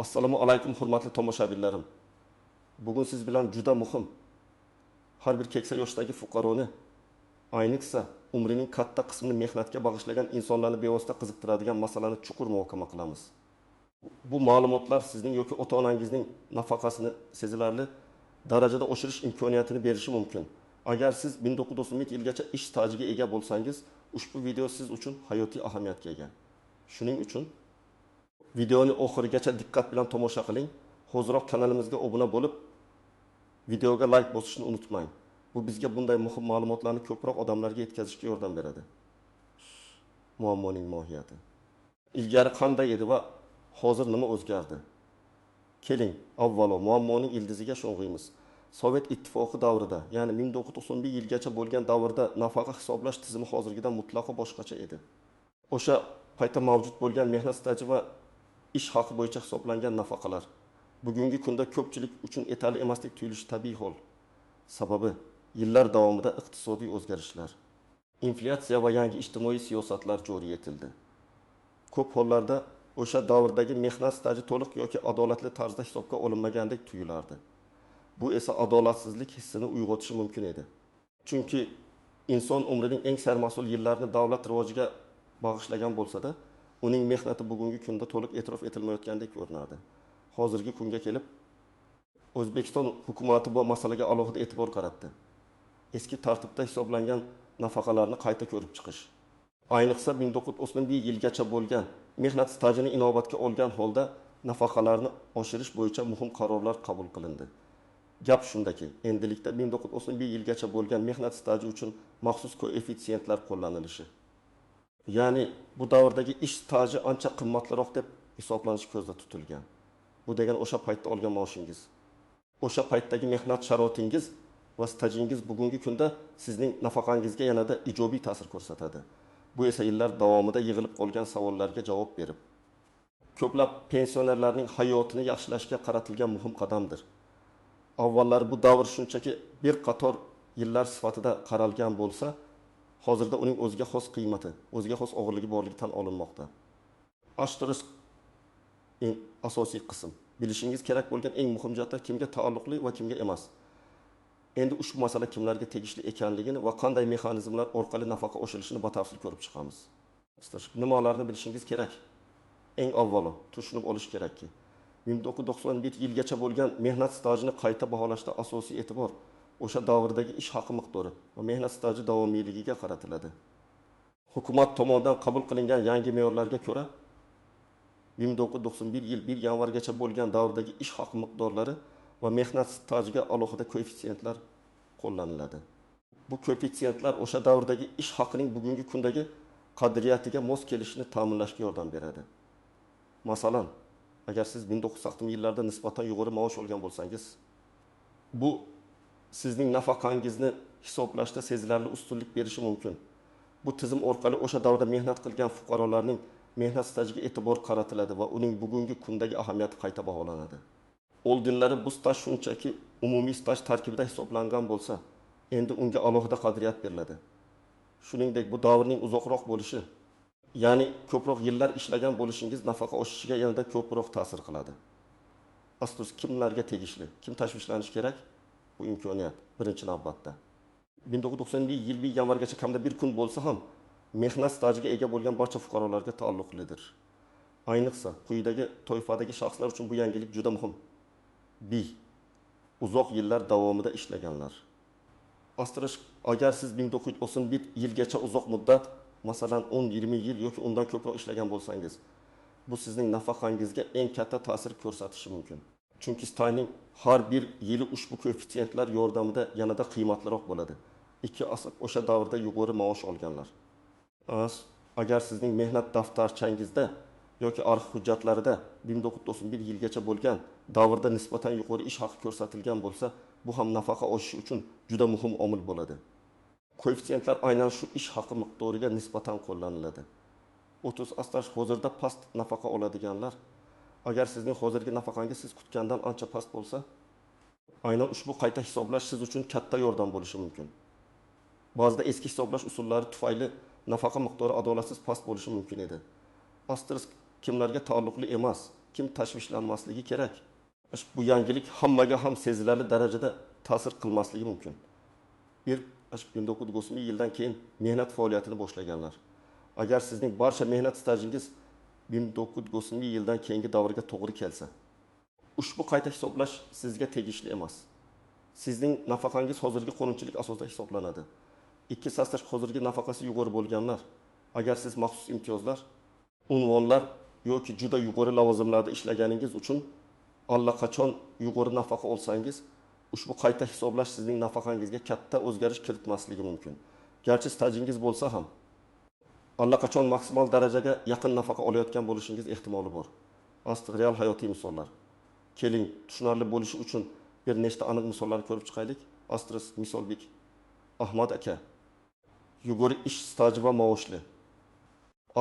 Assalomu alaykum hurmatli tomoshabinlarim. Bugun siz bilan juda muhim, har bir keksa yoshdagi fuqaroni, ayniqsa umrining katta qismini mehnatga bag'ishlagan insonlarni bevosita qiziqtiradigan masalani chuqur muhokama qilamiz. Bu ma'lumotlar sizning yoki ota-onangizning nafaqasini sezilarli darajada oshirish imkoniyatini berishi mumkin. Agar siz 1997 yilgacha ish stajiga ega bo'lsangiz, ushbu video siz uchun hayotiy ahamiyatga ega. Shuning uchun videoni oxirigacha diqqat bilan tomosha qiling. Hoziroq kanalimizga obuna bo'lib, videoga like bosishni unutmang. Bu bizga bunday muhim ma'lumotlarni ko'proq odamlarga yetkazishga yordam beradi. Muammoning mohiyati. Ilgari qanday edi va hozir nima o'zgardi? Keling, avvalo muammoning ildiziga sho'ng'iymiz. Sovet ittifoqi davrida, ya'ni 1991 yilgacha bo'lgan davrda nafaqa hisoblash tizimi hozirgidan mutlaqo boshqacha edi. O'sha paytda mavjud bo'lgan mehnat staji va ish haqi bo'yicha hisoblangan nafaqalar bugungi kunda ko'pchilik uchun yetarli emasdek tuyulishi tabiiy hol. Sababi yillar davomida iqtisodiy o'zgarishlar, inflyatsiya va yangi ijtimoiy siyosatlar joriy etildi. Ko'p hollarda o'sha davrdagi mehnat staji to'liq yoki adolatli tarzda hisobga olinmagandek tuyulardi. Bu esa adolatsizlik hissini uyg'otishi mumkin edi. Chunki inson umrining eng sarmas'ul yillarini davlat rivojiga bag'ishlagan bo'lsa-da, uning mehnati bugungi kunda to'liq e'tirof etilmayotgandek ko'rinadi. Hozirgi kunga kelib, O'zbekiston hukumatı bu masalaga alohida e'tibor qaratdi. Eski tartibda hisoblangan nafaqalarni qayta ko'rib chiqish. Ayniqsa 1991 yilgacha bo'lgan mehnat stajini inobatga olgan holda nafaqalarni oshirish bo'yicha muhim qarorlar qabul qilindi. Gap shundaki, endilikda 1991 yilgacha bo'lgan mehnat staji uchun maxsus koeffitsiyentlar qo'llanilishi. Ya'ni bu davrdagi ish staji ancha qimmatliroq deb hisoblanishi ko'zda tutilgan. Bu degan o'sha paytda olgan maoshingiz, o'sha paytdagi mehnat sharoitingiz va stajingiz bugungi kunda sizning nafaqangizga yanada ijobiy ta'sir ko'rsatadi. Bu esa yillar davomida yig'ilib qolgan savollarga javob berib, ko'plab pensionerlarning hayotini yaxshilashga qaratilgan muhim qadamdir. Avvallari bu davr shunchaki bir qator yillar sifatida qaralgan bo'lsa, hozirda uning o'ziga xos qiymati, o'ziga xos og'irligi borligi tan olinmoqda. Ashtirish eng asosiy qism. Bilishingiz kerak bo'lgan eng muhim jihatlar kimga taalluqli va kimga emas. Endi ushbu masala kimlarga tegishli ekanligini va qanday mexanizmlar orqali nafaqa oshirishini batafsil ko'rib chiqamiz. Nimalarni bilishingiz kerak? Eng avvalo tushunib olish kerakki, 1991 yilgacha bo'lgan mehnat stajini qayta baholashda asosiy e'tibor o'sha davrdagi ish haqi miqdori va mehnat staji davomiyligiga qaratiladi. Hukumat tomonidan qabul qilingan yangi me'yorlarga ko'ra 1991 yil 1 yanvargacha bo'lgan davrdagi ish haqi miqdorlari va mehnat stajiga alohida koeffitsiyentlar qo'llaniladi. Bu koeffitsiyentlar o'sha davrdagi ish haqining bugungi kundagi qadriyatiga mos kelishini ta'minlashga yordam beradi. Masalan, agar siz 1960 yillarda nisbatan yuqori maosh olgan bo'lsangiz, bu sizning nafaqangizni hisoblashda sezilarli ustunlik berishi mumkin. Bu tizim orqali o'sha davrda mehnat qilgan fuqarolarning mehnat stajiga e'tibor qaratiladi va uning bugungi kundagi ahamiyati qayta baholanadi. Oldinlari bu staj shunchaki umumiy staj tarkibida hisoblangan bo'lsa, endi unga alohida qadriyat beriladi. Shuningdek, bu davrning uzoqroq bo'lishi, ya'ni ko'proq yillar ishlagan bo'lishingiz nafaqa oshishiga yanada ko'proq ta'sir qiladi. Astos kimlarga tegishli, kim tashvishlanishi kerak? Bu imkoniyat birinchi navbatda 1991 yil 1 yanvargacha kamida bir kun bo'lsa ham mehnat stajiga ega bo'lgan barcha fuqarolarga taalluqlidir. Ayniqsa quyidagi toifadagi shaxslar uchun bu yangilik juda muhim. B. Uzoq yillar davomida ishlaganlar. Astirish, agar siz 1991 yilgacha uzoq muddat, masalan 10-20 yil yoki undan ko'proq ishlagan bo'lsangiz, bu sizning nafaqangizga eng katta ta'sir ko'rsatishi mumkin. Chunki stajning har bir yili ushbu koeffitsiyentlar yordamida yanada qiymatliroq bo'ladi. 2 asr o'sha davrda yuqori maosh olganlar. Agar sizning mehnat daftarchangizda yoki arxiv hujjatlarida 1991 yilgacha bo'lgan davrda nisbatan yuqori ish haqi ko'rsatilgan bo'lsa, bu ham nafaqa oshishi uchun juda muhim omil bo'ladi. Koeffitsiyentlar aynan shu ish haqi miqdoriga nisbatan qo'llaniladi. 30 asr hozirda past nafaqa oladiganlar, agar sizning hozirgi nafaqangiz siz kutgandan ancha past bo'lsa, aynan ushbu qayta hisoblash siz uchun katta yordam bo'lishi mumkin. Ba'zida eski hisoblash usullari tufayli nafaqa miqdori adolatsiz past bo'lishi mumkin edi. Asterisk kimlarga taalluqli emas, kim tashvishlanmasligi kerak. Bu yangilik hammaga ham sezilarli darajada ta'sir qilmasligi mumkin. 1990 yildan keyin mehnat faoliyatini boshlaganlar. Agar sizning barcha mehnat stajingiz 1990 yildan keyingi davrga to'g'ri kelsa, ushbu qayta hisoblash sizga tegishli emas. Sizning nafaqangiz hozirgi qonunchilik asosida hisoblanadi. Ikki sastaj hozirgi nafaqasi yuqori bo'lganlar, agar siz maxsus imtiyozlar, unvonlar yoki juda yuqori lavozimlarda ishlaganingiz uchun allaqachon yuqori nafaqa olsangiz, ushbu qayta hisoblash sizning nafaqangizga katta o'zgarish kiritmasligi mumkin. Garchi stajingiz bo'lsa ham allaqachon maksimal darajaga yaqin nafaqa olayotgan bo'lishingiz ehtimoli bor. Asli real hayotiy misollar. Keling, tushunarli bo'lishi uchun bir nechta aniq misollarni ko'rib chiqaylik. Astris misolbek Ahmad aka yuqori ish staji va maoshli.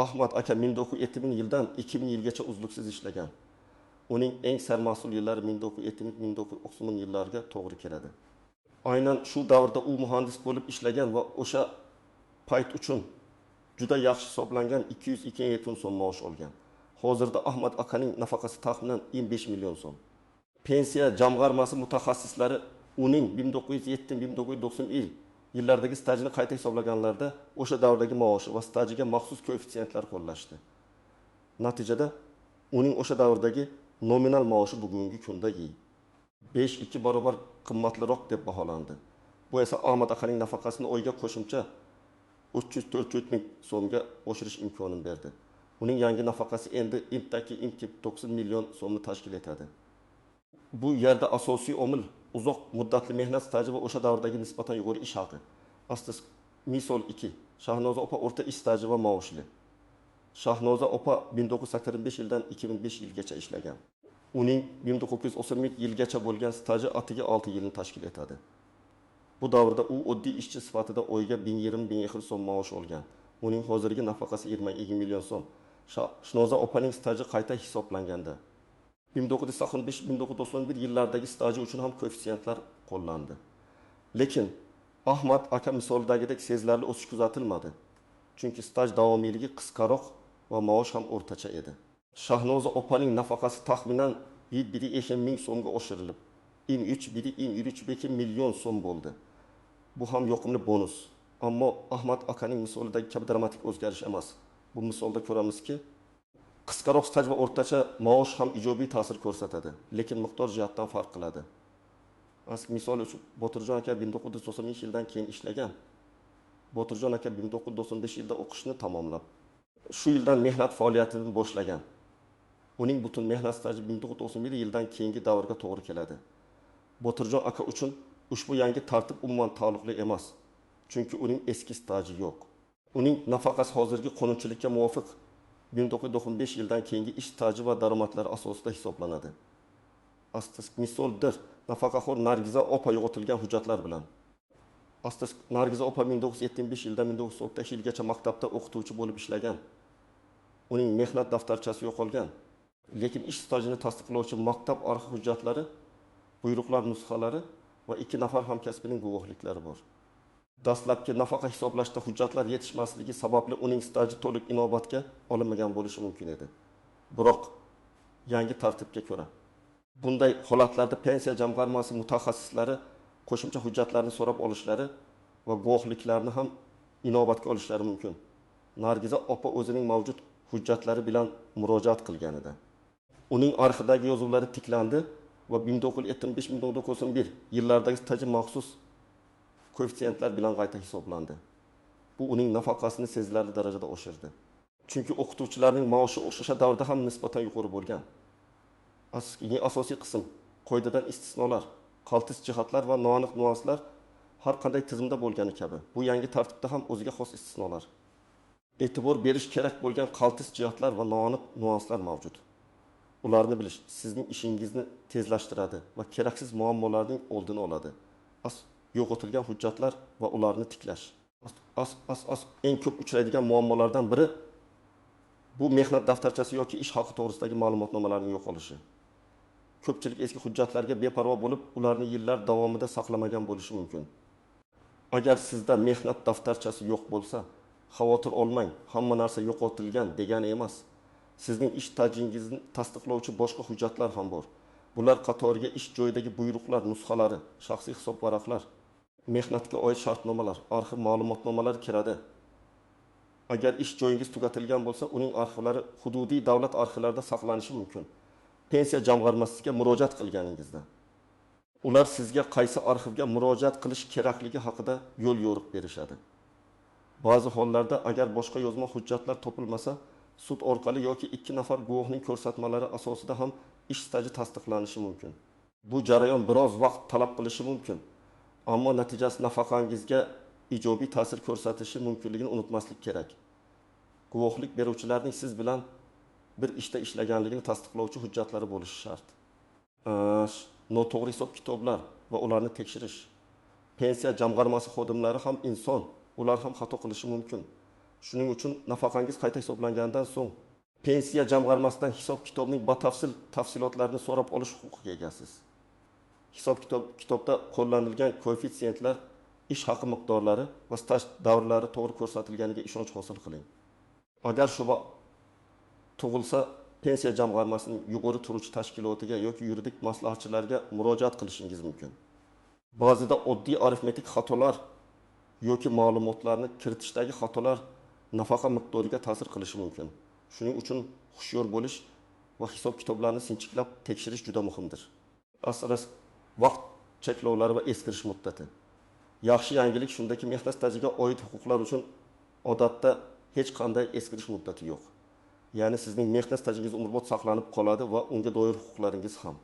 Ahmad aka 1970 yildan 2000 yilgacha uzluksiz ishlagan. Uning eng sarmas'ul yillari 1970-1990 yillariga to'g'ri keladi. Aynan shu davrda u muhandis bo'lib ishlagan va o'sha payt uchun juda yaxshi hisoblangan 202 so'm maosh olgan. Hozirda Ahmad akaning nafaqasi taxminan 25 million so'm. Pensiya jamg'armasi mutaxassislari uning 1970-1990 yillardagi stajini qayta hisoblaganlarda o'sha davrdagi maoshi va stajiga maxsus koeffitsiyentlar qo'llashdi. Natijada uning o'sha davrdagi nominal maoshi bugungi kunda 5-2 barobar qimmatliroq deb baholandi. Bu esa Ahmad akaning nafaqasini oyga qo'shimcha 300-400 ming so'mga oshirish imkonini berdi. Uning yangi nafaqasi endi imtaki 90 million so'mni tashkil etadi. Bu yerda asosiy omil uzoq muddatli mehnat staji va o'sha davrdagi nisbatan yuqori ish haqi. Asli misol 2. Shahnoza opa o'rta ish staji va maoshli. Shahnoza opa 1985 yildan 2005 yilgacha ishlagan. Uning 1990 yilgacha bo'lgan staji atiga 6 yilni tashkil etadi. Bu davrda u oddiy ishchi sifatida oyga 1020-1040 so'm maosh olgan. Uning hozirgi nafaqasi 22 million so'm. Shahnoza opaning staji qayta hisoblanganda 1995-1991 yillardagi staji uchun ham koeffitsiyentlar qo'llandi. Lekin Ahmad aka misolidagidek sezilarli o'sish kuzatilmadi. Chunki staj davomiyligi qisqaroq va maosh ham o'rtacha edi. Shahnoza opaning nafaqasi taxminan 1 ming so'mga oshirilib, 3 million so'm bo'ldi. Bu ham yoqimli bonus. Ammo Ahmad akaning misolidagi kabi dramatik o'zgarish emas. Bu misolda ko'ramizki, qisqaroq staj va o'rtacha maosh ham ijobiy ta'sir ko'rsatadi, lekin miqdor jihatdan farq qiladi. Misol uchun Botirjon aka 1990 yildan keyin ishlagan. Botirjon aka 1995 yilda o'qishni tamomlab, shu yildan mehnat faoliyatini boshlagan. Uning butun mehnat staji 1991 yildan keyingi davrga to'g'ri keladi. Botirjon aka uchun ushbu yangi tartib umuman taalluqli emas, chunki uning eski staji yo'q. Uning nafaqasi hozirgi qonunchilikka muvofiq 1995 yildan keyingi ish staji va daromadlari asosida hisoblanadi. Asli misoldir nafaqaxo'r Nargiza opa yo'qotilgan hujjatlar bilan. Asli Nargiza opa 1975 yildan 1990 yilgacha maktabda o'qituvchi bo'lib ishlagan. Uning mehnat daftarchasi yo'qolgan. Lekin ish stajini tasdiqlovchi maktab arxiv hujjatlari, buyruqlar nusxalari va 2 nafar hamkasbining guvohliklari bor. Dastlabki nafaqa hisoblashda hujjatlar yetishmasligi sababli uning staji to'liq inobatga olinmagan bo'lishi mumkin edi. Biroq yangi tartibga ko'ra bunday holatlarda pensiya jamg'armasi mutaxassislari qo'shimcha hujjatlarni so'rab olishlari va guvohliklarni ham inobatga olishlari mumkin. Nargiza opa o'zining mavjud hujjatlari bilan murojaat qilgan edi. Uning arxivdagi yozuvlari tiklandi va 1975-1991 yillardagi staji maxsus koeffitsiyentlar bilan qayta hisoblandi. Bu uning nafaqasini sezilarli darajada oshirdi. Chunki o'qituvchilarning maoshi o'sha davrda ham nisbatan yuqori bo'lgan. Asosiy qism qoidadan istisnolar, qaltis jihatlar va noaniq nuanslar har qanday tizimda bo'lgani kabi, bu yangi tartibda ham o'ziga xos istisnolar. E'tibor berish kerak bo'lgan qaltis jihatlar va noaniq nuanslar mavjud. Ularni bilish sizning ishingizni tezlashtiradi va keraksiz muammolarning oldini oladi. Yo'qotilgan hujjatlar va ularni tiklash. Eng ko'p uchraydigan muammolardan biri bu mehnat daftarchasi yoki ish haqi to'g'risidagi ma'lumotnomalarning yo'qolishi. Ko'pchilik eski hujjatlarga beparvo bo'lib, ularni yillar davomida saqlamagan bo'lishi mumkin. Agar sizda mehnat daftarchasi yo'q bo'lsa, xavotir olmang, hamma narsa yo'qotilgan degani emas. Sizning ish stajingizni tasdiqlovchi boshqa hujjatlar ham bor. Bular qatoriga ish joyidagi buyruqlar nusxalari, shaxsiy hisob varaqlar, mehnatga oid shartnomalar, arxiv ma'lumotnomalar kiradi. Agar ish joyingiz tugatilgan bo'lsa, uning arxivlari hududiy davlat arxivlarida saqlanishi mumkin. Pensiya jamg'armasiga murojaat qilganingizda ular sizga qaysi arxivga murojaat qilish kerakligi haqida yo'l yo'riq berishadi. Ba'zi hollarda agar boshqa yozma hujjatlar topilmasa, sud orqali yoki 2 nafar guvohning ko'rsatmalari asosida ham ish staji tasdiqlanishi mumkin. Bu jarayon biroz vaqt talab qilishi mumkin, ammo natijasi nafaqangizga ijobiy ta'sir ko'rsatishi mumkinligini unutmaslik kerak. Guvohlik beruvchilarning siz bilan bir ishda ishlaganligini tasdiqlovchi hujjatlari bo'lishi shart. Noto'g'ri hisob kitoblar va ularni tekshirish. Pensiya jamg'armasi xodimlari ham inson, ular ham xato qilishi mumkin. Shuning uchun nafaqangiz qayta hisoblangandan so'ng pensiya jamg'armasidan hisob kitobning batafsil tafsilotlarini so'rab olish huquqiga egasiz. Hisob kitobda qo'llanilgan koeffitsiyentlar, ish haqi miqdorlari va staj davrlari to'g'ri ko'rsatilganiga ishonch hosil qiling. Agar shuba tug'ilsa, pensiya jamg'armasining yuqori turuvchi tashkilotiga yoki yuridik maslahatchilarga murojaat qilishingiz mumkin. Ba'zida oddiy arifmetik xatolar yoki ma'lumotlarni kiritishdagi xatolar nafaqa miqdoriga ta'sir qilishi mumkin. Shuning uchun hushyor bo'lish va hisob kitoblarni sinchiklab tekshirish juda muhimdir. Asras vaqt cheklovlari va eskirish muddati. Yaxshi yangilik shundaki, mehnat stajiga oid huquqlar uchun odatda hech qanday eskirish muddati yo'q. Ya'ni sizning mehnat stajingiz umrbod saqlanib qoladi va unga doir huquqlaringiz ham.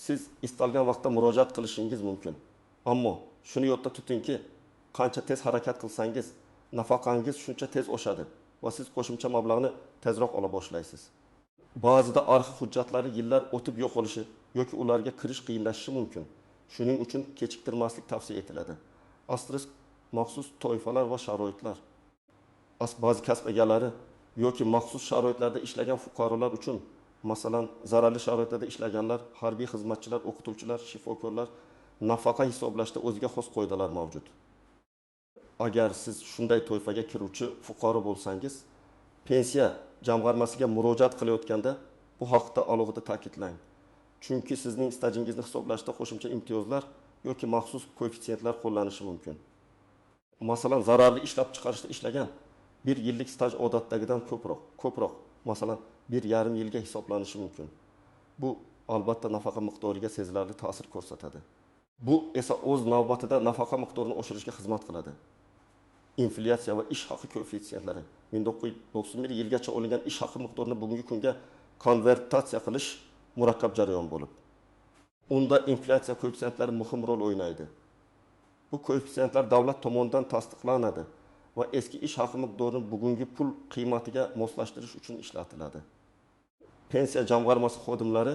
Siz istalgan vaqtda murojaat qilishingiz mumkin. Ammo shuni yodda tutingki, qancha tez harakat qilsangiz, nafaqangiz shuncha tez oshadi va siz qo'shimcha mablag'ni tezroq ola boshlaysiz. Ba'zida arxiv hujjatlari yillar o'tib yo'qolishi yoki ularga kirish qiyinlashishi mumkin. Shuning uchun kechiktirmaslik tavsiya etiladi. Asterisk maxsus toifalar va sharoitlar. Ba'zi kasb egalari yoki maxsus sharoitlarda ishlagan fuqarolar uchun, masalan, zararli sharoitlarda ishlaganlar, harbiy xizmatchilar, o'qituvchilar, shifokorlar nafaqa hisoblashda o'ziga xos qoidalar mavjud. Agar siz shunday toifaga kiruvchi fuqaro bo'lsangiz, pensiya jamg'armasiga murojaat qilayotganda bu haqda alohida ta'kidlang. Chunki sizning stajingizni hisoblashda qo'shimcha imtiyozlar yoki maxsus koeffitsiyentlar qo'llanishi mumkin. Masalan, zararli ishlab chiqarishda ishlagan 1 yillik staj odatdagidan ko'proq, masalan, 1,5 yilga hisoblanishi mumkin. Bu albatta nafaqa miqdoriga sezilarli ta'sir ko'rsatadi. Bu esa o'z navbatida nafaqa miqdorini oshirishga xizmat qiladi. Inflyatsiya va ish haqi koeffitsiyentlari 1991 yilgacha olingan ish haqi miqdorini bugungi kunga konvertatsiya qilish murakkab jarayon bo'lib, unda inflyatsiya koeffitsiyentlari muhim rol o'ynaydi. Bu koeffitsiyentlar davlat tomonidan tasdiqlanadi va eski ish haqi miqdorini bugungi pul qiymatiga moslashtirish uchun ishlatiladi. Pensiya jamg'armasi xodimlari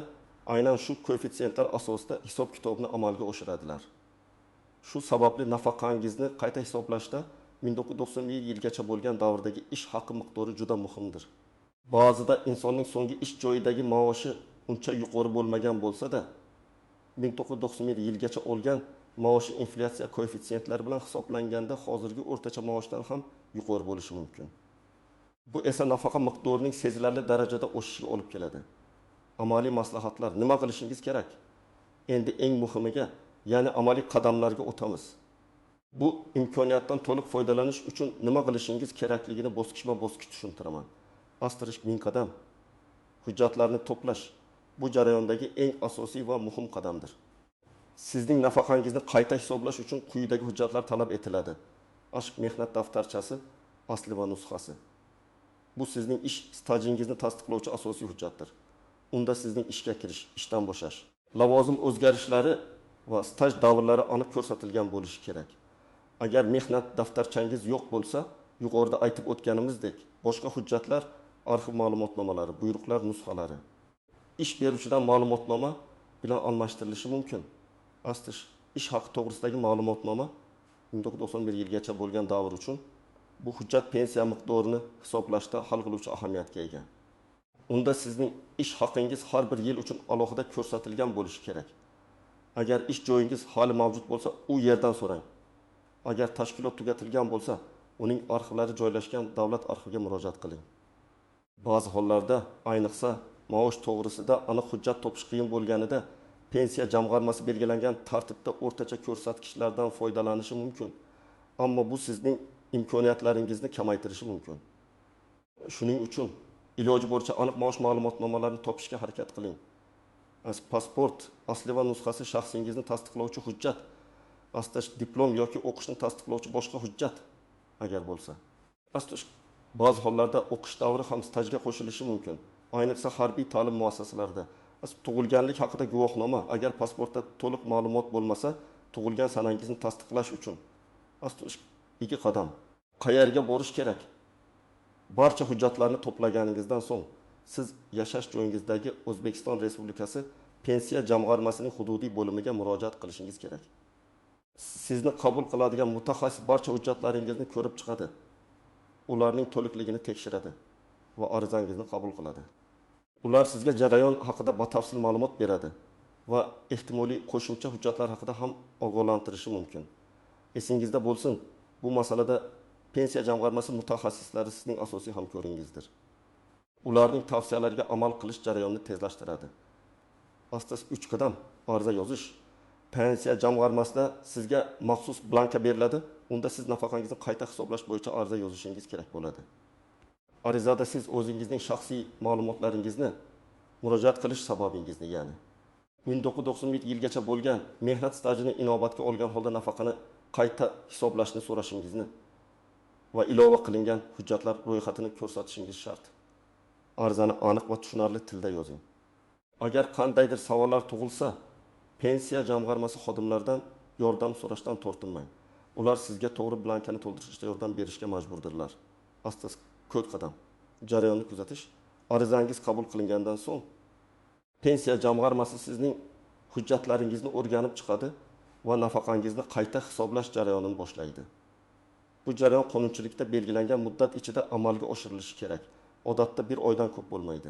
aynan shu koeffitsiyentlar asosida hisob kitobni amalga oshiradilar. Shu sababli nafaqangizni qayta hisoblashda 1991 yilgacha bo'lgan davrdagi ish haqi miqdori juda muhimdir. Ba'zida insonning so'nggi ish joyidagi maoshi uncha yuqori bo'lmagan bo'lsa-da, 1991 yilgacha olgan maoshi inflyatsiya koeffitsiyentlari bilan hisoblanganda hozirgi o'rtacha maoshdan ham yuqori bo'lishi mumkin. Bu esa nafaqa miqdorining sezilarli darajada o'sishiga olib keladi. Amaliy maslahatlar: nima qilishingiz kerak? Endi eng muhimiga, ya'ni amaliy qadamlarga o'tamiz. Bu imkoniyatdan to'liq foydalanish uchun nima qilishingiz kerakligini bosqichma-bosqich tushuntiraman. Asterisk 1000 qadam. Hujjatlarni to'plash bu jarayondagi eng asosiy va muhim qadamdir. Sizning nafaqangizni qayta hisoblash uchun quyidagi hujjatlar talab etiladi. Ashq mehnat daftarchasi, asli va nusxasi. Bu sizning ish stajingizni tasdiqlovchi asosiy hujjatdir. Unda sizning ishga kirish, ishdan bo'shash, lavozim o'zgarishlari va staj davrlari aniq ko'rsatilgan bo'lishi kerak. Agar mehnat daftarchangiz yo'q bo'lsa, yuqorida aytib o'tganimizdek, boshqa hujjatlar, arxiv ma'lumotnomalari, buyruqlar nusxalari, ish beruvchidan ma'lumotnoma bilan almashtirilishi mumkin. Astish ish haqi to'g'risidagi ma'lumotnoma 1991 yilgacha bo'lgan davr uchun bu hujjat pensiya miqdorini hisoblashda hal qiluvchi ahamiyatga ega. Unda sizning ish haqingiz har bir yil uchun alohida ko'rsatilgan bo'lishi kerak. Agar ish joyingiz hali mavjud bo'lsa, u yerdan so'rang. Agar tashkilot tugatilgan bo'lsa, uning arxivlari joylashgan davlat arxiviga murojaat qiling. Ba'zi hollarda, ayniqsa maosh to'g'risida aniq hujjat topish qiyin bo'lganida pensiya jamg'armasi belgilangan tartibda o'rtacha ko'rsatkichlardan foydalanishi mumkin. Ammo bu sizning imkoniyatlaringizni kamaytirishi mumkin. Shuning uchun iloji boricha aniq maosh ma'lumotnomalarini topishga harakat qiling. Pasport asli va nusxasi shaxsingizni tasdiqlovchi hujjat, diplom yoki o'qishni tasdiqlovchi boshqa hujjat agar bo'lsa. Ba'zi hollarda o'qish davri ham stajga qo'shilishi mumkin. Ayniqsa harbiy ta'lim muassasalarida. Tug'ilganlik haqida guvohnoma, agar pasportda to'liq ma'lumot bo'lmasa, tug'ilgan sanangizni tasdiqlash uchun. 2 qadam. Qayerga borish kerak? Barcha hujjatlarni to'plaganingizdan so'ng siz yashash joyingizdagi O'zbekiston Respublikasi pensiya jamg'armasining hududiy bo'limiga murojaat qilishingiz kerak. Sizni qabul qiladigan mutaxassis barcha hujjatlaringizni ko'rib chiqadi. Ularning to'liqligini tekshiradi va arizangizni qabul qiladi. Ular sizga jarayon haqida batafsil ma'lumot beradi va ehtimoliy qo'shimcha hujjatlar haqida ham ogohlantirishi mumkin. Esingizda bo'lsin, bu masalada pensiya jamg'armasi mutaxassislari sizning asosiy hamko'ringizdir. Ularning tavsiyalariga amal qilish jarayonini tezlashtiradi. 3 qadam ariza yozish. Pensiya jamg'armasida sizga maxsus blanka beriladi. Unda siz nafaqangizni qayta hisoblash bo'yicha ariza yozishingiz kerak bo'ladi. Arizada siz o'zingizning shaxsiy ma'lumotlaringizni, murojaat qilish sababingizni, ya'ni 1991 yilgacha bo'lgan mehnat stajini inobatga olgan holda nafaqani qayta hisoblashni so'rashingizni va ilova qilingan hujjatlar ro'yxatini ko'rsatishingiz shart. Arizani aniq va tushunarli tilda yozing. Agar qandaydir savollar tug'ilsa, pensiya jamg'armasi xodimlaridan yordam so'rashdan tortinmang. Ular sizga to'g'ri blankani to'ldirishda yordam berishga majburdirlar. 4 qadam. Jarayonni kuzatish. Arizangiz qabul qilingandan so'ng pensiya jamg'armasi sizning hujjatlaringizni o'rganib chiqadi va nafaqangizni qayta hisoblash jarayonini boshlaydi. Bu jarayon qonunchilikda belgilangan muddat ichida amalga oshirilishi kerak. Odatda 1 oydan ko'p bo'lmaydi.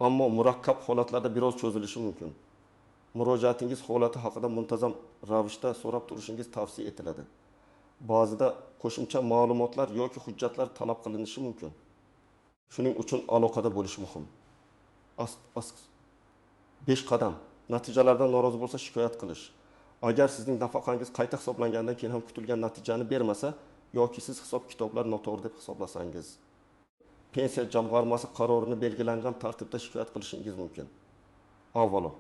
Ammo murakkab holatlarda biroz cho'zilishi mumkin. Murojaatingiz holati haqida muntazam ravishda so'rab turishingiz tavsiya etiladi. Ba'zida qo'shimcha ma'lumotlar yoki hujjatlar talab qilinishi mumkin. Shuning uchun aloqada bo'lish muhim. 5 qadam. Natijalardan norozi bo'lsa shikoyat qilish. Agar sizning nafaqangiz qayta hisoblangandan keyin ham kutilgan natijani bermasa yoki siz hisob-kitoblar noto'g'ri deb hisoblasangiz, pensiya jamg'armasi qarorini belgilangan tartibda shikoyat qilishingiz mumkin. Avvalo,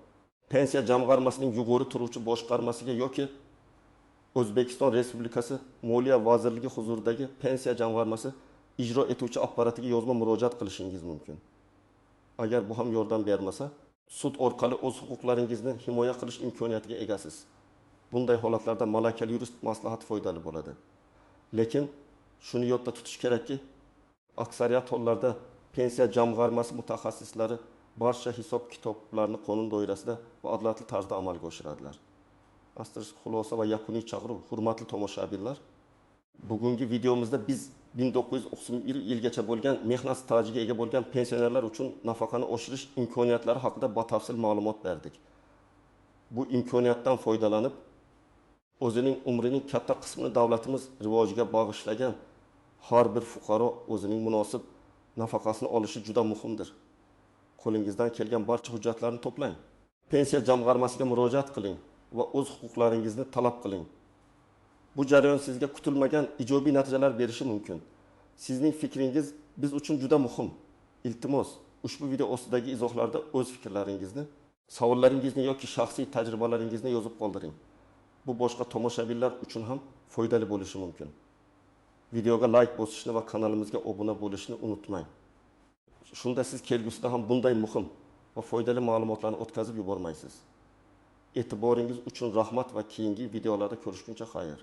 pensiya jamg'armasining yuqori turuvchi boshqarmasiga yoki O'zbekiston Respublikasi Moliya vazirligi huzuridagi pensiya jamg'armasi ijro etuvchi apparatiga yozma murojaat qilishingiz mumkin. Agar bu ham yordam bermasa, sud orqali o'z huquqlaringizni himoya qilish imkoniyatiga egasiz. Bunday holatlarda malakali yurist maslahati foydali bo'ladi. Lekin shuni yodda tutish kerakki, aksariyat hollarda pensiya jamg'armasi mutaxassislari barcha hisob-kitoblarni qonun doirasida va adolatli tarzda amalga oshiradilar. Xulosa va yakuniy chaqiruv, hurmatli tomoshabinlar, bugungi videomizda biz 1991 yilgacha bo'lgan mehnat stajiga ega bo'lgan pensionerlar uchun nafaqani oshirish imkoniyatlari haqida batafsil ma'lumot berdik. Bu imkoniyatdan foydalanib, o'zining umrining katta qismini davlatimiz rivojiga bag'ishlagan har bir fuqaro o'zining munosib nafaqasini olishi juda muhimdir. Qo'lingizdan kelgan barcha hujjatlarni to'plang. Pensiya jamg'armasiga murojaat qiling va o'z huquqlaringizni talab qiling. Bu jarayon sizga kutilmagan ijobiy natijalar berishi mumkin. Sizning fikringiz biz uchun juda muhim. Iltimos, ushbu video ostidagi izohlarda o'z fikrlaringizni, savollaringizni yoki shaxsiy tajribalaringizni yozib qoldiring. Bu boshqa tomoshabinlar uchun ham foydali bo'lishi mumkin. Videoga like bosishni va kanalimizga obuna bo'lishni unutmang. Shunda siz kelgusida ham bunday muhim va foydali ma'lumotlarni o'tkazib yubormaysiz. E'tiboringiz uchun rahmat va keyingi videolarda ko'rishguncha xayr.